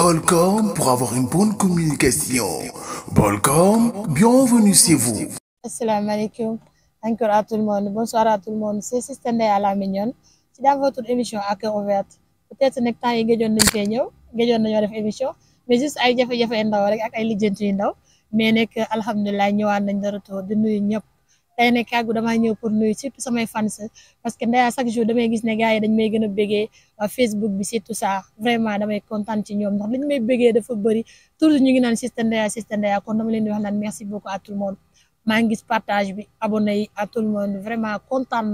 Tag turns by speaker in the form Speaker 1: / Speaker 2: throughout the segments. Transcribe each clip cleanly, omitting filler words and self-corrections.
Speaker 1: Bolcom pour avoir une bonne communication. Bolcom, bienvenue chez vous.
Speaker 2: Assalamu alaikum. Encore à tout le monde. Bonsoir à tout le monde. C'est Sister Ndeye à la mignonne. C'est dans votre émission à cœur ouvert. Peut-être que temps yi gëjoon nañ fee ñëw gëjoon nañoo def émission mais juste ay jafe-jafe ndaw rek ak ay lijjanti yu ndaw mais nekk alhamdulilah ñëwaat nañ de retour di nuyu ñëpp tey nekk kàggu damaa ñëw pour nuyu surtout samay fans parce que Ndeye chaque jour damay gis ne gars yi dañ may gën a bégee waa Facebook bi surtout ça vraiment damay kontaan ci ñoom ndax liñ may bégee dafa bëri toujours ñu ngi naan Sister Ndeye kon dama leen di wax naan merci beaucoup à tout le monde. maa ngi gis partage bi abonné yi à tout le monde vraiment kontaan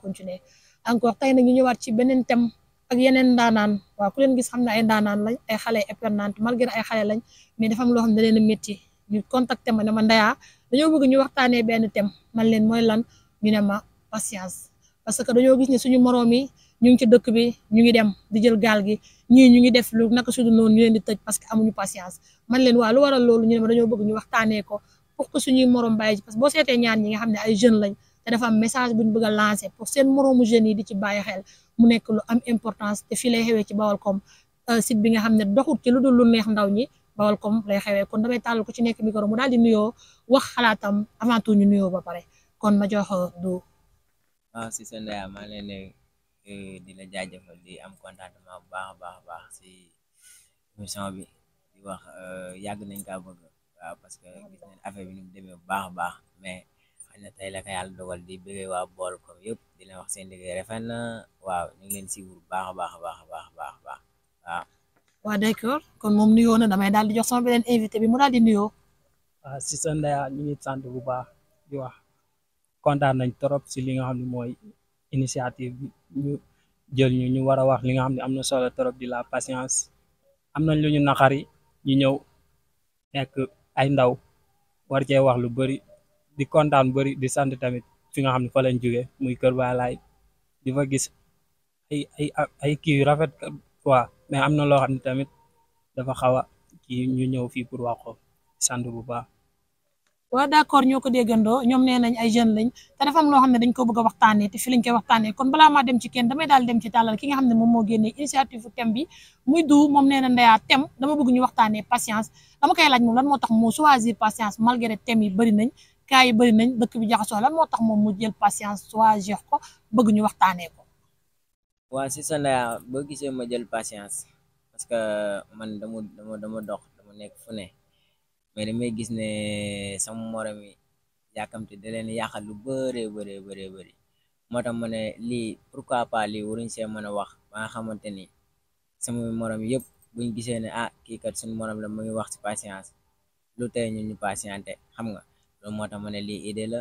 Speaker 2: continuer encore tey nag ñu ñëwaat ci beneen thème ak yeneen ndaanaan waaw ku leen gis xam ne ay ndaanaan lañ ay xale épernante malgré ay xale lañ mais dafa am loo xam ne da leen a métti ñu contacté ma ne ma Ndeya dañoo bëgg ñu waxtaanee benn thème man leen mooy lan ñu ne ma patience parce que dañoo gis ne suñu moroom yi ñu ngi ci dëkk bi ñu ngi dem di jël gaal gi ñii ñu ngi def lu naka sudu noonu ñu leen di tëj parce que amuñu patience man leen waa lu waral loolu ñu ne ma dañoo bëgg ñu waxtaanee ko pour que suñuy morom bàyyi ci parce que boo seetee ñaan ñi nga xam ne ay jeunes lañ te dafa am message buñ bëgg a lancer pour seen moroomu jeunes yi di ci bàyyi xel mu nekk lu am importance te fii lay xewee ci Baolcom site bi nga xam ne doxut ci lu dul lu neex ndaw ñi Baolcom lay xewee kon damay tàllal ko ci nekk micro mu daal di nuyoo wax xalaatam avant tout ñu nuyoo ba pare kon ma jox du
Speaker 3: si seen Ndeye maa leen di la jaajëfal di am contentement bu baax si émission bi di wax yàgg nañ kaa bëgg waaw parce que gis nañ affaire bi ni mu demee bu baax mais xëy na tey la ko yàlla dogal di bëggee waa Baolcom yëpp di leen wax seen liggéey rafet na waaw ñu ngi leen siiwul bu baax waaw.
Speaker 2: waaw d'accord kon moom nuyoo na damay daal di jox sama beneen invité bi mu daal di nuyoo.
Speaker 4: waaw si seen Ndeye ñu ngi sant bu baax di wax kontaan nañ trop si li nga xam ne mooy initiative bi ñu jël ñu war a wax li nga xam ne am na solo trop di la patience am nañ lu ñu naqari ñu ñëw nekk ay ndaw war cee wax lu bëri di kontaan bëri di sant tamit fi nga xam ne fa lañ jóge muy Kër Baalaay di fa gis ay kii yu rafet quoi mais am na loo xam ne tamit dafa xaw a kii ñu ñëw fii pour wax ko sant bu baax.
Speaker 2: waaw d'accord ñoo ko déggandoo ñoom nee nañ ay jeunes lañ te dafa am loo xam ne dañ ko bëgg a waxtaanee te fi lañ koy waxtaanee kon balaa maa dem ci kenn damay daal dem ci tàllal ki nga xam ne moom moo génnee initiative thème bi muy du moom nee na Ndeya thème dama bëgg ñu waxtaanee patience dama koy laaj moom lan moo tax moo choisir patience malgré thème yi bëri nañ cas yi bëri nañ dëkk bi jaxasoo lan moo tax moom mu jël patience choisir ko bëgg ñu waxtaanee ko.
Speaker 3: waa si sa Ndeye boo gisee ma jël patience parce que man dama dox dama nekk fu ne mais damay gis ne sama morom yi yàkkamte da leen yàqal lu bëri moo tax ma ne lii pourquoi pas lii waruñ see mën a wax ba nga xamante ni sama morom yëpp buñ gisee ne kii kat suñu morom la mu ngi wax ci patience lu tey ñu patienté xam nga loolu moo tax ma ne lii idée la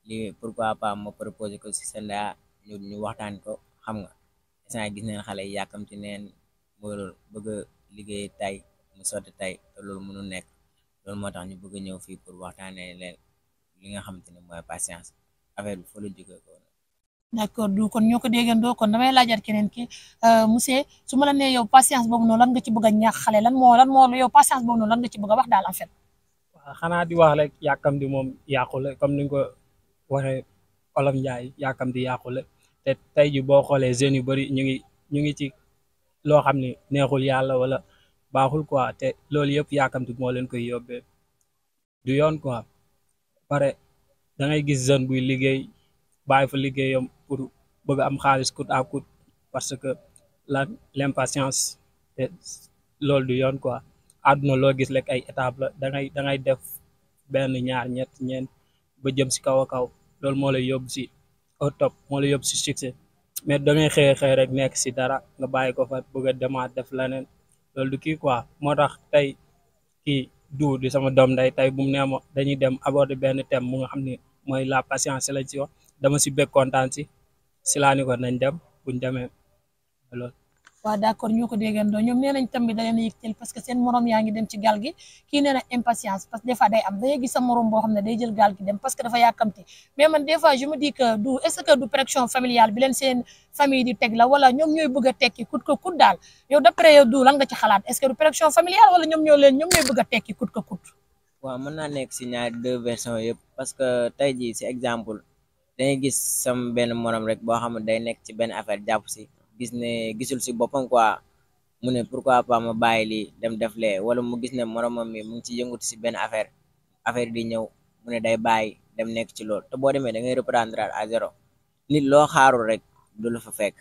Speaker 3: lii pourquoi pas ma proposé ko si seen ñu waxtaan ko xam nga instant gis neen xale yi yàkkamti neen mooy loolu bëgg a liggéey tay mu sotti tay te loolu mënu nekk loolu moo tax ñu bëgg a ñëw fii pour waxtaanee leen li nga xamante ne mooy patience affaire bi fa la jógee ko.
Speaker 2: d'accord du kon ñoo ko déggandoo kon damay laajaat keneen ki monsieur su ma la nee yow patience boobu noonu lan nga ci bëgg a ñaax xale lan moo yow patience boobu noonu lan nga ci bëgg a wax daal en fait.
Speaker 4: waaw xanaa di wax rek yàkkamti moom yàqule comme ni nga ko waxee Olof Njaay yàkkamti yàqule te tey ji boo xoolee jeunes yu bëri ñu ngi ci loo xam ne neexul yàlla wala baaxul quoi te loolu yëpp yàkkamti moo leen koy yóbbee du yoon quoi pare da ngay gis jeune buy liggéey bàyyi fa liggéeyam pour bëgg am xaalis coûte à coûte parce que l'impatience te loolu du yoon quoi àdduna loo gis rek ay étape la da ngay def benn ñaar ñett ñeent ba jëm si kaw a kaw loolu moo lay yóbbu si au top moo lay yóbbu si succès mais da ngay xëy rek nekk si dara nga bàyyi ko fa bëgg a demaat def leneen loolu du kii quoi moo tax tey kii du di sama doom nday tey bu mu nee ma dañuy dem aborder benn thème mu nga xam ne mooy la patience lañ si wax dama si bëgg kontaan si laa ni ko nañ dem buñ demee loolu.
Speaker 2: waaw d'accord ñoo ko déggandoo ñoom nee nañ tam bi da leen a yëgteel parce que seen morom yaa ngi dem ci gaal gi kii nee na impatience parce que des fois day am dangay gis sa morom boo xam ne day jël gaal gi dem parce que dafa yàkkamti mais man des fois je me dis que du est-ce que du pression familiale bi leen seen famille di teg la wala ñoom ñooy bëgg a tekki kut ko kut daal yow d'après yow du lan nga ci xalaat est-ce que du pression familiale wala ñoom ñooy bëgg a tekki kut ko kut.
Speaker 3: waaw mën naa nekk si ñaari deux versions yëpp parce que tey jii si exemple dangay gis sam benn morom rek boo xam ne day nekk ci benn affaire jàpp si gis ne gisul si boppam quoi mu ne pourquoi pas ma bàyyi lii dem def lee wala mu gis ne moromam mi mu ngi ci yëngutu si benn affaire di ñëw mu ne day bàyyi dem nekk ci loolu te boo demee da ngay reprendre à zéro nit loo xaarul rek du la fa fekk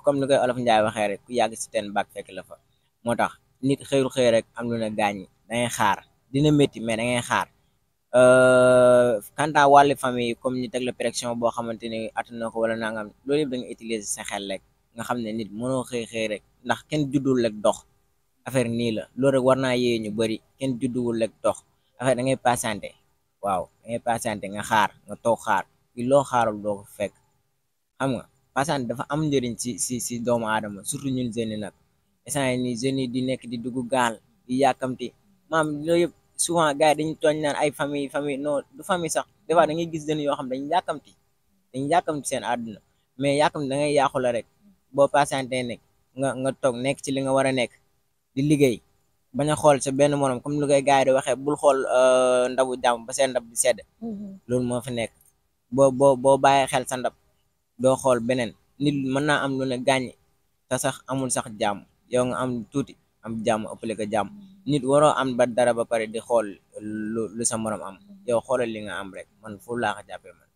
Speaker 3: comme ni koy olof Njaay waxee rek ku yàgg si teen baak fekk la fa moo tax nit xëyul xëy rek am lu ne gaañ da ngay xaar dina métti mais da ngay xaar quant à wàllu famille comme ñu teg la pression boo xamante ni attuna ko wala nangam loolu yëpp da nga utiliser sa xel rek nga xam ne nit mënoo xëy rek ndax kenn juddul rek dox affaire nii la loolu rek war naa yee ñu bëri kenn judduwul rek dox affaire da ngay patienté waaw da ngay patienté nga xaar nga toog xaar fi loo xaarul doo ko fekk xam nga patienté dafa am njëriñ si doomu aadama surtout ñun jeunes yi nag instant yii nii jeunes yi di nekk di dugg gaal di yàkkamti maam loolu yëpp souvent gars yi dañuy tooñ naan ay famille non du famille sax des fois da ngay gis jeunes yoo xam dañuy yàkkamti seen àdduna mais yàkkamti da ngay yàqu la rek boo patienté nekk nga toog nekk ci li nga war a nekk di liggéey bañ a xool sa benn morom comme lu koy gars yi di waxee bul xool ndabu jàmm ba seen ndab di sedd loolu moo fi nekk boo bàyyee xel sa ndab doo xool beneen nit mën naa am lu ne gàññ te sax amul sax jàmm yow nga am tuuti am jàmm ëppale ko jàmm nit waroo am ba dara ba pare di xool lu sa morom am yow xoolal li nga am rek man foofu laa ko jàppee man.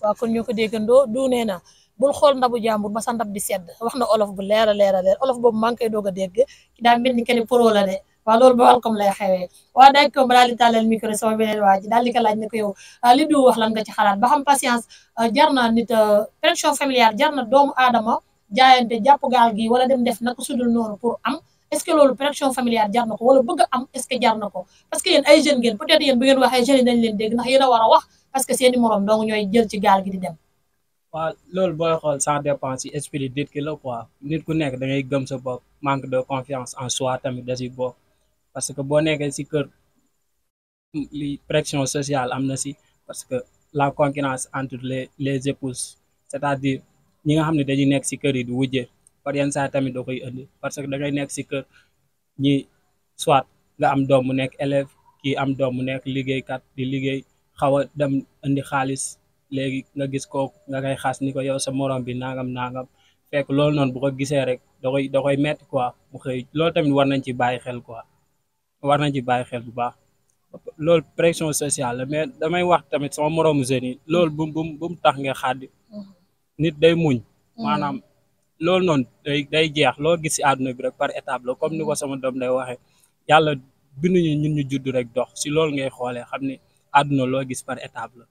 Speaker 2: waaw kon ñoo ko déggandoo du nee na bul xool ndabu jàmbur ba sa ndab di sedd wax na olof bu leer a leer olof boobu maa ngi koy doog a dégg ki daa mel ni que ni pro la de waaw loolu ba welcome lay xewee waaw daaj ko ba daal di tàllal micro sama beneen waa ji daal di ko laaj ne ko yow li du wax lan nga ci xalaat ba xam patience jar na nit pression familiale jar na doomu aadama jaayante jàpp gaal gi wala dem def naka sudul noonu pour am est-ce que loolu pression familiale jar na ko wala bëgg a am est-ce que jar na ko parce que yéen ay jeunes ngeen peut-être yéen bu ngeen waxee jeunes yi dañ leen dégg ndax yéen a war a wax parce que seeni morom donc ñooy jël ci gaal gi di dem.
Speaker 4: waaw loolu booy xool ça dépend si esprit nit ki la quoi nit ku nekk da ngay gëm sa bopp manque de confiance en soi tamit da si bopp parce que boo nekkee si kër li pression sociale am na si parce que la concurrence entre les épouses c'est-à-dire ñi nga xam ne dañuy nekk si kër yi di wujje par yenn saa tamit da koy indi parce que da ngay nekk si kër ñi soit nga am doom mu nekk élève kii am doom mu nekk liggéeykat di liggéey xaw a dem indi xaalis léegi nga gis ko nga koy xas ni ko yow sa morom bi nangam fekk loolu noonu bu ko gisee rek da koy metti quoi mu xëy loolu tamit war nañ ci bàyyi xel quoi war nañ ci bàyyi xel bu baax loolu pression sociale la mais damay wax tamit sama moroomu jeunes yi loolu bu mu tax nga xaddi nit day muñ maanaam loolu noonu day jeex loo gis si àdduna bi rek par étape la comme ni ko sama doom day waxee yàlla binduñu ñun ñu judd rek dox si loolu ngay xoolee xam ne àdduna loo gis par étape la.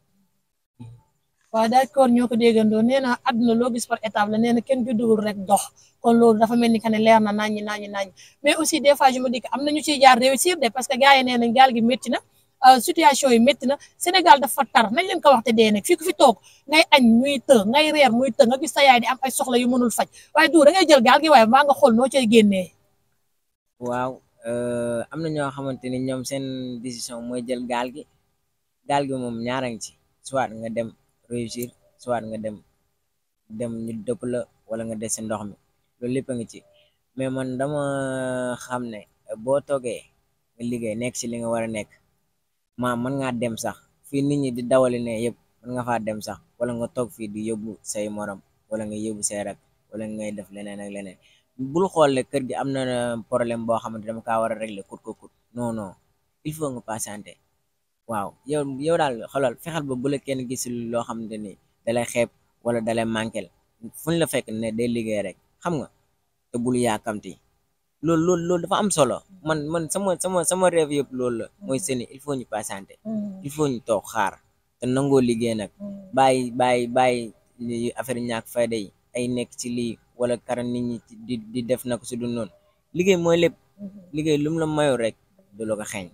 Speaker 2: waaw d'accord ñoo ko déggandoo nee na àdduna loo gis par étape la nee na kenn judduwul rek dox kon loolu dafa mel ni que ne leer na naññi mais aussi des fois je me dis que am nañu ciy jaar réussir de parce que gars yi nee nañ gaal gi métti na situation yi métti na Sénégal dafa tar nañ leen ko wax te dee nag fii ku fi toog ngay añ muy të ngay reer muy të nga gis sa yaay di am ay soxla yu mënul faj waaye du da ngay jël gaal gi waaye maa nga xool noo cay génnee.
Speaker 3: waaw am na ñoo xamante ni ñoom seen décision mooy jël gaal gi moom ñaara ngi ci soit nga dem réussir soit nga dem ñu dëpp la wala nga des si ndox mi loolu lépp a ngi ci mais man dama xam ne boo toogee nga liggéey nekk si li nga war a nekk mën ngaa dem sax fii nit ñi di dawali ne yëpp mën nga faa dem sax wala nga toog fii di yóbbu say morom wala nga yóbbu say rak wala ngay def leneen ak leneen bul xool kër gi am na problème boo xamante dama kaa war a régler kut ko kut non il faut nga patienter waaw yow daal xoolal fexeel ba bu la kenn gis loo xamante ni dalay xeeb wala dalay manquel fuñ la fekk ne day liggéey rek xam nga te bul yaakamti loolu dafa am solo man sama rêve yëpp loolu la mooy seeni il faut ñu patienter il faut ñu toog xaar te nangoo liggéey nag bàyyi affaire ñàkk fayda yi ay nekk ci lii wala karan nit ñi di def na ko su dul noonu liggéey mooy lépp liggéey lu mu la mayu rek du la ko xeeñ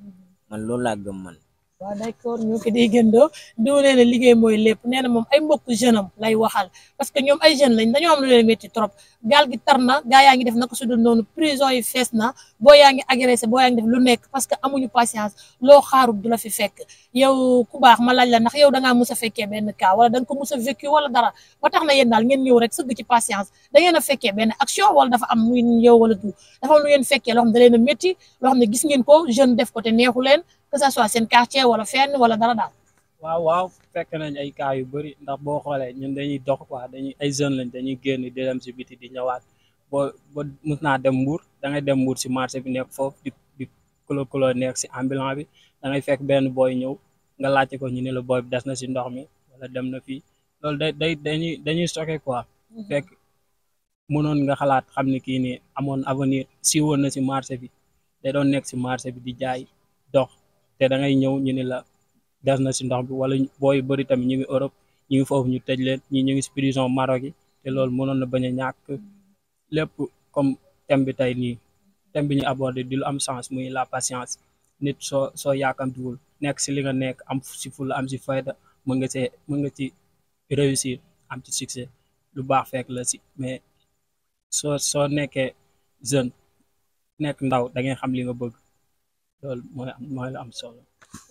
Speaker 3: man loolu laa gëm man.
Speaker 2: waaw d'accord ñoo ko déggandoo du nee na liggéey mooy lépp nee na moom ay mbokku jeune am lay waxal parce que ñoom ay jeune lañ dañoo am lu leen métti trop gaal gi tar na gaa yaa ngi def naka su dul noonu prison yi fees na boo yaa ngi agressé boo yaa ngi def lu nekk parce que amuñu patience loo xaarut du la fi fekk yow ku baax ma laaj la ndax yow da ngaa mus a fekkee benn cas wala da nga ko mus a vécu wala dara ba tax na yéen daal ngeen ñëw rek sëgg ci patience da ngeen a fekkee benn action wala dafa am muy yow wala du dafa am lu ngeen fekkee loo xam da leen a métti loo xam ne gis ngeen ko jeune def ko te neexu leen que ça soit seen quartier wala fenn wala dara daal.
Speaker 4: waaw fekk nañ ay cas yu bëri ndax boo xoolee ñun dañuy dox quoi ay jeunes lañ dañuy génn di dem si biti di ñëwaat boo mus naa dem Mbour da ngay dem Mbour si marché bi nekk foofu di kulo nekk si ambulant bi da ngay fekk benn booy ñëw nga laajte ko ñu ne la booy bi des na si ndox mi wala dem na fii loolu dañuy stocké quoi fekk mënoon nga xalaat xam ne kii nii amoon avenir siiwoon na si marché bi da doon nekk si marché bi di jaay dox te da ngay ñëw ñu ne la des na si ndox bi wala booy bëri tamit ñu ngi Europe ñu ngi foofu ñu tëj leen ñi ñu ngi si prison Maroc yi te loolu mënoon na bañ a ñàkk lépp comme thème bi tey nii thème bi ñu abordé di lu am sens muy la patience nit soo yaakamtiwul nekk si li nga nekk am si fulla am si fayda mën nga ci réussir am ci succès lu baax fekk la si mais soo nekkee jeune nekk ndaw da ngay xam li nga bëgg loolu mooy la am solo.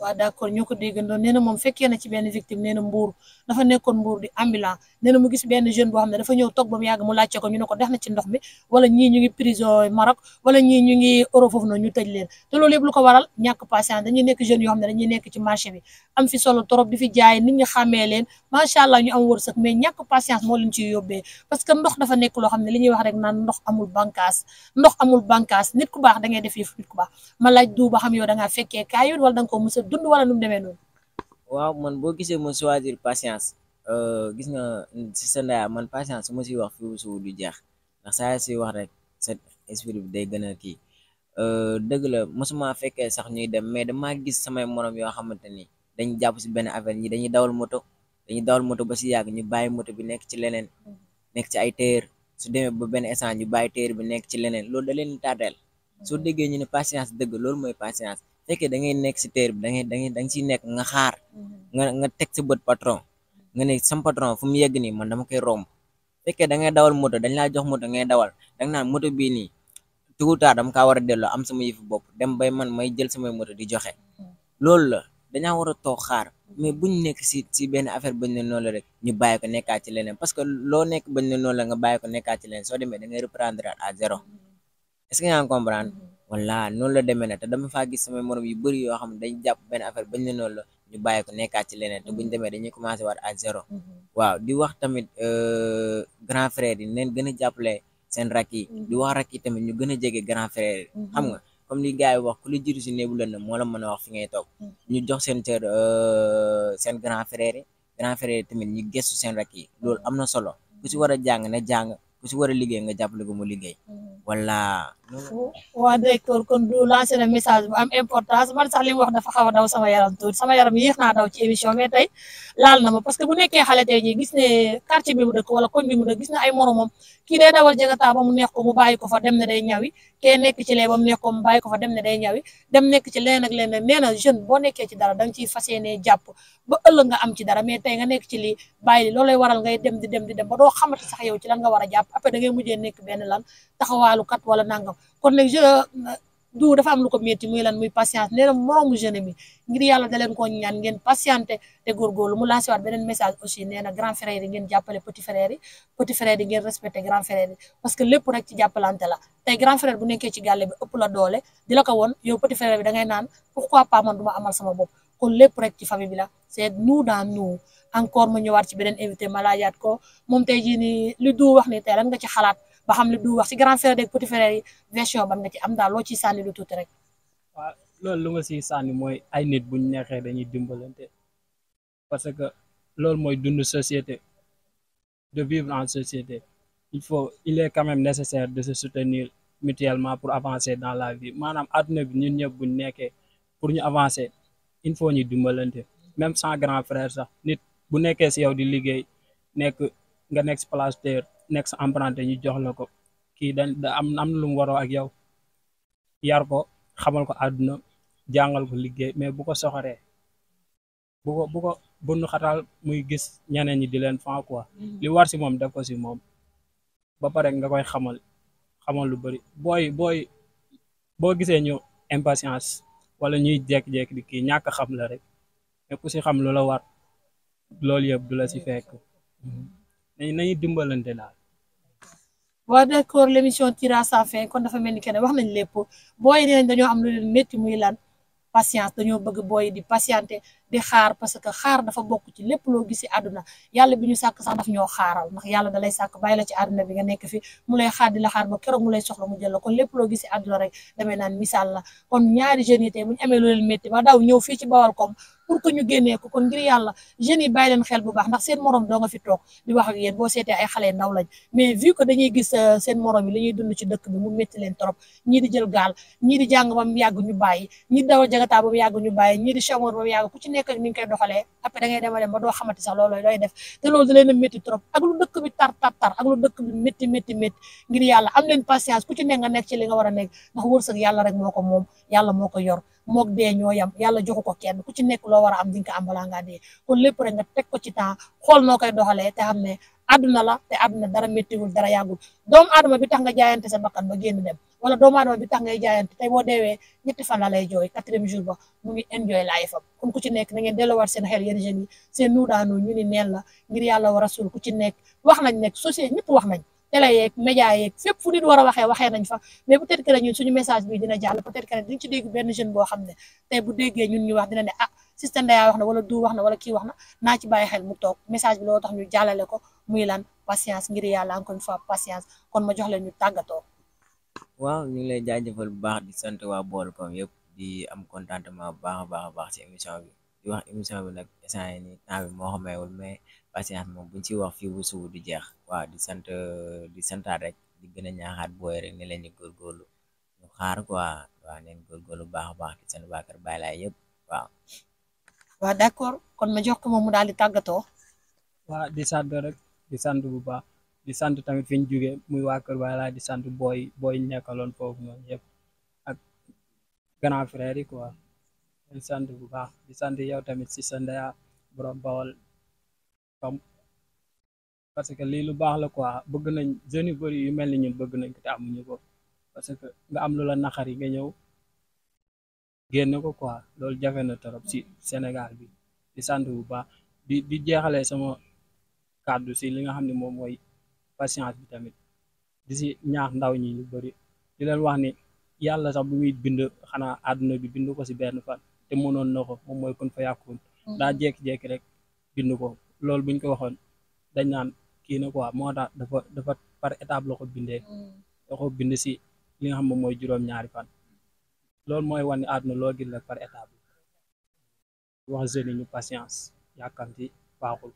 Speaker 2: waaw d'accord ñoo ko déggandoo nee na moom fekkee na ci benn victime nee na Mbour dafa nekkoon Mbour di ambulant nee na mu gis benn jeune boo xam ne dafa ñëw toog ba mu yàgg mu laajte ko ñu ne ko def na ci ndox mi wala ñii ñu ngi prison Maroc wala ñii ñu ngi Europe foofu noonu ñu tëj leen te loolu yëpp lu ko waral ñàkk patience dañuy nekk jeunes yoo xam ne dañuy nekk ci marché bi am fi solo trop di fi jaay nit ñi xàmmee leen macha allah ñu am wërsëg mais ñàkk patience moo leen ciy yóbbee parce que ndox dafa nekk loo xam ne li ñuy wax rek naan ndox amul bànkaas nit ku baax da ngay def yëf nit ku baax ma laaj du ba xam yow da ngaa fekkee kaayut wala da nga ko mës a dund wala nu mu demee noonu.
Speaker 3: waaw man boo gisee ma choisir patience gis nga si sa ndaya man patience su ma siy wax fi su du jeex ndax saa si wax rek sa esprit bi day gën a kii dëgg la mosuma fekkee sax ñuy dem mais damaa gis samay morom yoo xamante ni dañ jàpp si benn affaire ñi dañuy dawal moto ba si yàgg ñu bàyyi moto bi nekk ci leneen nekk ci ay téer su demee ba benn instant ñu bàyyi téer bi nekk ci leneen loolu da leen tardeel soo déggee ñu ne patience dëgg loolu mooy patience fekkee da ngay nekk si téer bi da nga siy nekk nga xaar nga teg sa bët patron nga ne sam patron fu mu yegg nii man dama koy romb fekkee da ngay dawal moto dañ laa jox moto ngay dawal danga naan moto bii nii tôt ou tard dama kaa war a delloo am sama yëfu bopp dem bay man may jël samay moto di joxe loolu la dañaa war a toog xaar mais buñ nekk si benn affaire bañ ne noonu la rek ñu bàyyi ko nekkaat ci leneen parce que loo nekk bañ ne noonu la nga bàyyi ko nekkaat ci leneen soo demee da ngay reprendre à zéro est-ce que yaa ngi comprendre voilà noonu la demee nag te dama faa gis samay morom yu bëri yoo xam ne dañ jàpp benn affaire bañ ne noonu la ñu bàyyi ko nekkaat ci leneen te buñ demee dañuy commencé waat à zéro waaw di wax tamit grand frère yi neen gën a jàppale seen rakk yi di wax rakk yi tamit ñu gën a jege grand frère yi xam nga comme li gars yi wax ku la jiitu si néebu lëndëm moo la mën a wax fi ngay toog ñu jox seen cër seen grand frère yi tamit ñu gëstu seen rakk yi loolu am na solo ku si war a jàng na jàng ku si war a liggéey nga jàppale ko mu liggéey voilà.
Speaker 2: waa directeur kon du lancé na message bu am importance man sax li mu wax dafa xaw a daw sama yaram tuuti sama yaram yéex naa daw ci émission mais tey laal na ma parce que bu nekkee xale tey jii gis ne quartier bi mu dëkk wala koñ bi mu dëkk gis na ay moromam kii day dawal jagataa ba mu neex ko mu bàyyi ko fa dem ne day ñawi kee nekk ci lee ba mu neex ko mu bàyyi ko fa dem ne day ñawi dem nekk ci leen ak leen nee na jeune boo nekkee ci dara da nga ciy fas yéenee jàpp ba ëllëg nga am ci dara mais tey nga nekk ci lii bàyyi li loolay waral ngay dem di dem ba doo xamante sax yow ci lan nga war a jàpp après da ngay mujjee nekk benn lan taxawaalu kat wala nangam kon nag du dafa am lu ko métti muy lan muy patience nee na moroomu jeune mi ngir yàlla da leen koo ñaan ngeen patienté te góorgóorlu mu lancé waat beneen message aussi nee na grand frère yi ngeen jàppale petit frère yi ngeen respecté grand frère yi parce que lépp rek ci jàppalante la tey grand frère bu nekkee ci gàlle bi ëpp la doole di la ko woon yow petit frère bi da ngay naan pourquoi pas man duma amal sama bopp kon lépp rek ci famille bi la c'est nous dans nous encore ma ñëwaat ci beneen invité ma laajaat ko moom tey jii nii li du wax ni tey lan nga ci xalaat ba xam li du wax ci grand frère ak petit frère yi version ban nga ci am daal loo ciy sànni lu tuuti rek.
Speaker 4: waaw loolu lu nga siy sànni mooy ay nit buñ neexee dañuy dimbalante parce que loolu mooy dund société de vivre en société il est quand même nécessaire de se soutenir mutuellement pour avancer dans la vie maanaam adduna bi ñun ñëpp buñ nekkee pour ñu avancer il faut ñu dimbalante même sans grand frère sax nit bu nekkee si yow di liggéey nga nekk si place terre nekk sa emprunté ñu jox la ko kii da am na lu mu waroo ak yow yar ko xamal ko àdduna jàngal ko liggéey mais bu ko soxoree bu ko bunu xatal muy gis ñeneen ñi di leen fan quoi li war si moom def ko si moom ba pare nga koy xamal lu bëri boo gisee ñu impatience wala ñuy jékki-jékki di kii ñàkk xam la rek mais ku si xam lu la war loolu yëpp du la si fekk nañu dimbalante daal.
Speaker 2: waaw d'accord l'émission tire à sa fin kon dafa mel ni kenn wax nañ lépp booy neen dañoo am lu leen métti muy lan patience dañoo bëgg booy di patienté di xaar parce que xaar dafa bokk ci lépp loo gis ci àdduna yàlla bi ñu sàkk sax daf ñoo xaaral ndax yàlla da lay sàkk bàyyi la ci àdduna bi nga nekk fi mu lay xaar di la xaar ba keroog mu lay soxla mu jël la kon lépp loo gis ci àdduna rek damay naan misaal la kon ñaari jeunes yi tey bu ñu amee lu leen métti ba daw ñëw fii ci Baolcom pour que ñu génnee ko kon ngir yàlla jeunes yi bàyyi leen xel bu baax ndax seen morom doo nga fi toog di wax ak yéen boo seetee ay xale ndaw lañ mais vu que dañuy gis seen morom yi li ñuy dund ci dëkk bi mu métti leen trop ñii di jël gaal ñii di jàng ba mu yàgg ñu bàyyi ñii di dawal jagataa ba mu yàgg ñu bàyyi ñii di chômeur ba mu yàgg ku ci nekk ni nga koy doxalee après da ngay dem a dem ba doo xamante sax loolu looy def te loolu da leen a métti trop ak lu dëkk bi tar ak lu dëkk bi métti ngir yàlla am leen patience ku ci nekk nga nekk ci li nga war a nekk ndax wërsëg yàlla rek moo ko moom yàlla moo ko yor mook dee ñoo yam yàlla joxu ko kenn ku ci nekk loo war a am di nga ko am balaa ngaa dee kon lépp rek nga teg ko ci temps xool noo koy doxalee te xam ne àdduna la te àdduna dara méttiwul dara yàggul doomu aadama bi tax nga jaayante sa bakkan ba génn dem wala doomu aadama bi tax ngay jaayante tey boo deewee ñetti fan la lay jooy 4e jour ba mu ngi enjoy life am kon ku ci nekk na ngeen delloowaat seen xel yéen jeunes yi seen nuudaanu ñu ni neen la ngir yàlla war a sul ku ci nekk wax nañ nekk société ñëpp wax nañ télé yeeg média yeeg fépp fu nit war a waxee nañ fa mais peut-être que ñun suñu message bi dina jàll peut-être que diñ ci dégg benn jeune boo xam ne tey bu déggee ñun ñu wax dina ne ah Sister Ndeya wax na wala du wax na wala kii wax na naa ci bàyyi xel mu toog message bi loolu tax ñu jàllale ko muy lan patience ngir yàlla encore une fois patience kon ma jox leen ñu tàggatoo.
Speaker 3: waaw ñu ngi lay jaajëfal bu baax di sant waa Baolcom yëpp di am contentement bu baax a baax ci émission bi di wax émission bi nag instant yii nii temps bi moo xameewul mais patience moom buñ ci wax fii bu subu du jeex waaw di santaat rek di gën a ñaaxaat booy rek ne leen ñu góorgóorlu ñu xaar quoi waaw neen góorgóorlu bu baax a baax di sant waa Kër Baye Laye yëpp waaw.
Speaker 2: waaw d'accord kon ma jox ko moom mu daal di tàggatoo.
Speaker 4: waa di sant rek di sant bu baax di sant tamit fi ñu jógee muy waa Kër Baye Laye di sant booy nekkaloon foofu noonu yëpp ak grand frère yi quoi di sant bu baax di sant yow tamit Sister Ndeya borom Bawol comme parce que lii lu baax la quoi bëgg nañ jeunes yu bëri yu mel ni ñun bëgg nañ ko te amuñu ko parce que nga am lu la naqari nga ñëw génn ko quoi loolu jafe na trop si Sénégal bi di sant bu baax di jeexalee sama kàddu si li nga xam ne moom mooy patience bi tamit di si ñaax ndaw ñi ñu bëri di leen wax ni yàlla sax bu muy bind xanaa àdduna bi bind ko si benn fan te mënoon na ko moom mooy kun fa yàkkuun daa jékki-jékki rek bind ko loolu buñ ko waxoon dañ naan kii na quoi moo tax dafa par étape la ko bindee da ko bind si li nga xam moom mooy juróom-ñaari fan loolu mooy wane àdduna loo gis rek par étape wax jeunes yi ñu patience yàkkamti baaxul.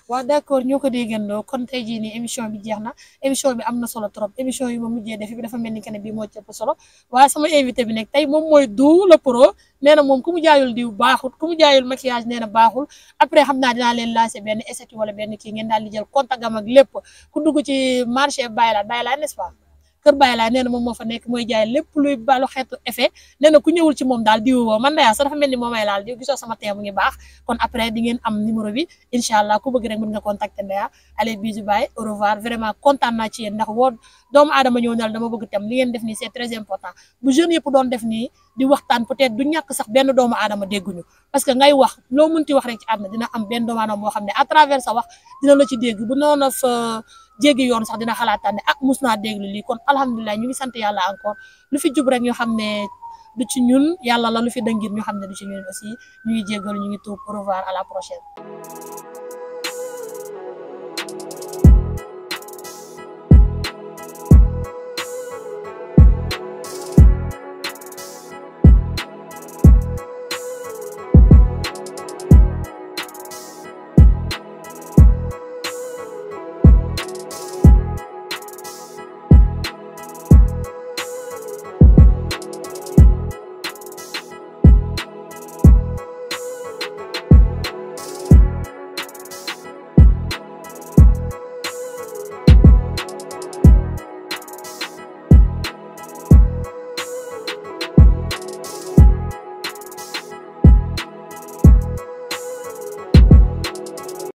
Speaker 2: waaw d'accord ñoo ko déggandoo kon tey jii nii émission bi jeex na émission bi am na solo trop émission yi ma mujjee def bi dafa mel ni que ne bii moo ci ëpp solo waaye sama invité bi nekk tey moom mooy Dou le pro nee na moom ku mu jaayul diw baaxul ku mu jaayul maquillage nee na baaxul après xam naa dinaa leen lancer benn essai wala benn kii ngeen daal di jël contact am ak lépp ku dugg ci marché Baye Laye n'est-ce pas Kër Baye Laye nee na moom moo fa nekk mooy jaay lépp luy balu xeetu effet nee na ku ñëwul ci moom daal diw man Ndeya sax dafa mel ni moo may laal diw gisoo sama teint mu ngi baax kon après di ngeen am numéro bi incha allah ku bëgg rek mën nga contacter Ndeya allez bisous bye au revoir vraiment kontaan naa ci yéen ndax woo doomu aadama ñëw nal dama bëgg tam li ngeen def nii c'est très important bu jeunes yëpp doon def nii di waxtaan peut-être du ñàkk sax benn doomu aadama dégguñu parce que ngay wax loo mënti wax rek ci àdduna dina am benn doomu aadama boo xam ne à travers sa wax dina la ci dégg bu noonu fa jéggi yoon sax dina xalaataan ne mus naa déglu lii kon alhamdulilah ñu ngi sant yàlla encore lu fi jub rek ñu xam ne du ci ñun yàlla la lu fi dëngir ñu xam ne du ci ñun aussi ñu ngi jéggalu ñu ngi tuub au revoir à la prochaine.